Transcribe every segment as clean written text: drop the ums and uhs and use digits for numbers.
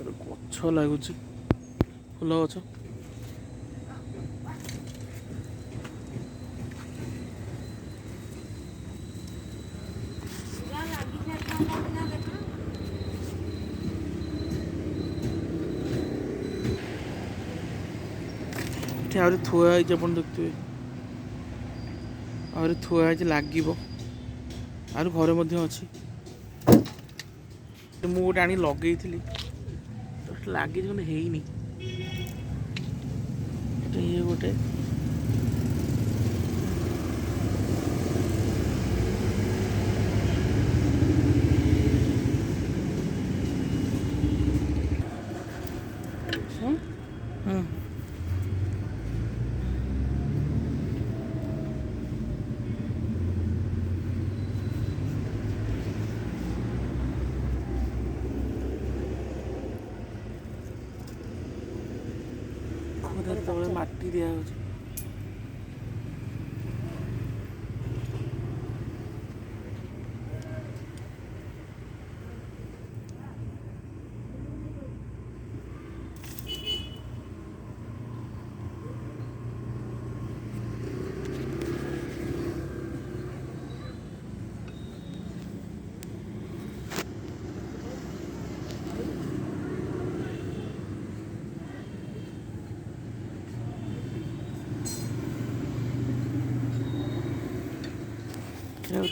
ଗଛ ଲାଗୁଛି, ଫୁଲ ଗଛ। ଏଠି ଆହୁରି ଥୁଆ ହେଇଛି, ଆପଣ ଦେଖୁଥିବେ ଆହୁରି ଥୁଆ ହେଇଛି, ଲାଗିବ। ଆହୁରି ଘରେ ମଧ୍ୟ ଅଛି। ମୁଁ ଗୋଟେ ଆଣି ଲଗେଇଥିଲି, ଲାଗିଛି କିନ୍ତୁ ହେଇନି। ଇଏ ଗୋଟେ ତଳେ ମାଟି ଦିଆହେଉଛି।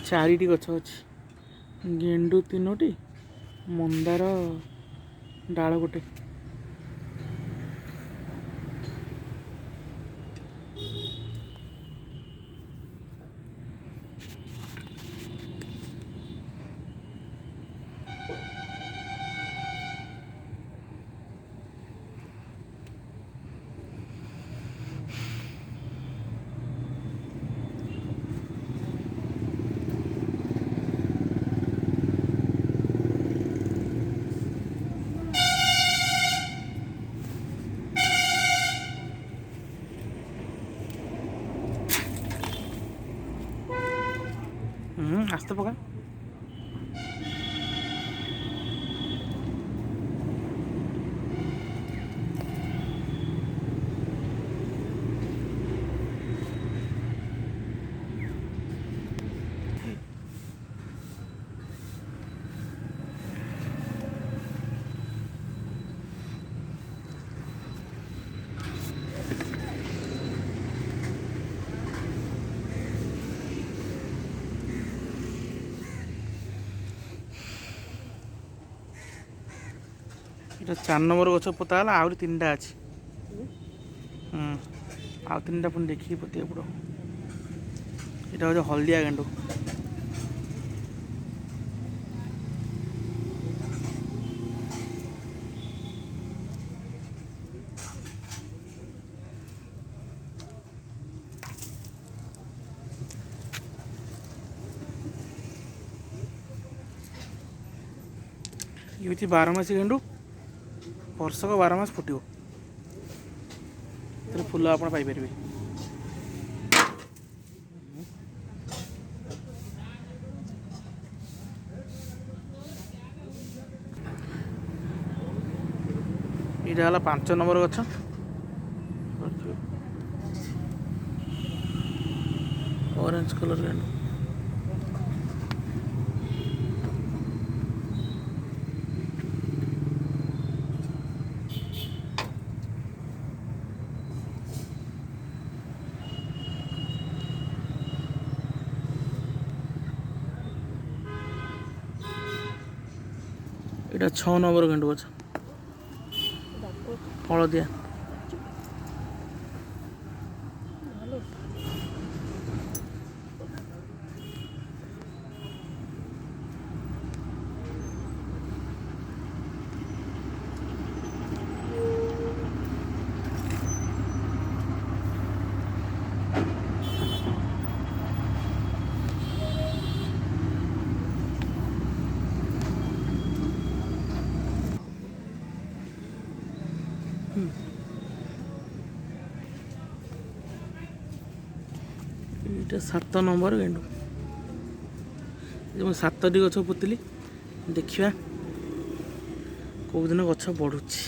ଚାରିଟି ଗଛ ଅଛି, ଗେଣ୍ଡୁ 3ଟି, ମନ୍ଦାର ଡାଳ ଗୋଟେ। আস্তে পকা। এটা 4 নম্বর গଛ ପୋତା ହେଲା, ଆହୁରି 3ଟା ଅଛି। ଆଉ 3ଟା ପୁଣି ଦେଖିକି ପୋତିବାକୁ ପଡ଼ିବ। এটা ହଉଛି ହଳଦିଆ ଗେଣ୍ଡୁ। ଇଏ ହେଉଛି 12 ମାସି ଗେଣ୍ଡୁ, ବର୍ଷକ 12 ମାସ ଫୁଟିବ। ଏଥିରେ ଫୁଲ ଆପଣ ପାଇପାରିବେ। ଏଇଟା ହେଲା 5 নম্বର ଗଛ, ଅରେଞ୍ଜ କଲର ଗେଣ୍ଡୁ। এটা 6 নম্বর গেଣ୍ଡୁ ଗଛ, ହଳଦିଆ। ଏଇଟା 7 নম্বର ଗେଣ୍ଡୁ। ମୁଁ 7ଟି ଗଛ ପୋତିଲି, ଦେଖିବା କେଉଁଦିନ ଗଛ ବଢ଼ୁଛି।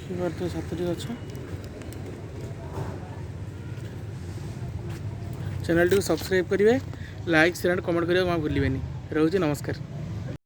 ଦେଖିପାରୁଥିବେ 7ଟି ଗଛ। ଚ୍ୟାନେଲଟିକୁ ସବସ୍କ୍ରାଇବ୍ କରିବେ, ଲାଇକ୍ ସେୟାର କମେଣ୍ଟ କରିବାକୁ ଭୁଲିବେନି। ରହୁଛି, ନମସ୍କାର।